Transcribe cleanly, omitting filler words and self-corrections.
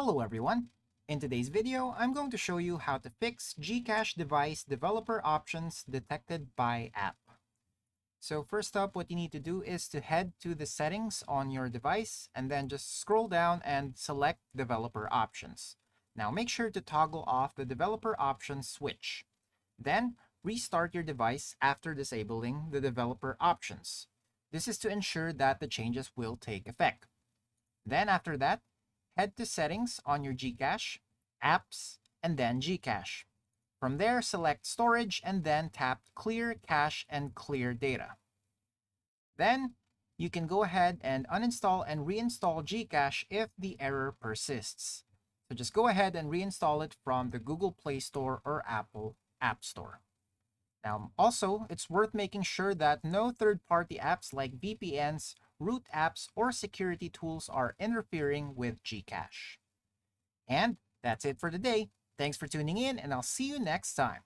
Hello everyone! In today's video, I'm going to show you how to fix GCash device developer options detected by app. So first up, what you need to do is to head to the settings on your device and then just scroll down and select developer options. Now make sure to toggle off the developer options switch. Then restart your device after disabling the developer options. This is to ensure that the changes will take effect. Then after that, head to Settings on your GCash, Apps, and then GCash. From there, select Storage and then tap Clear Cache and Clear Data. Then, you can go ahead and uninstall and reinstall GCash if the error persists. So just go ahead and reinstall it from the Google Play Store or Apple App Store. Now, also, it's worth making sure that no third-party apps like VPNs, root apps, or security tools are interfering with GCash. And that's it for today. Thanks for tuning in, and I'll see you next time.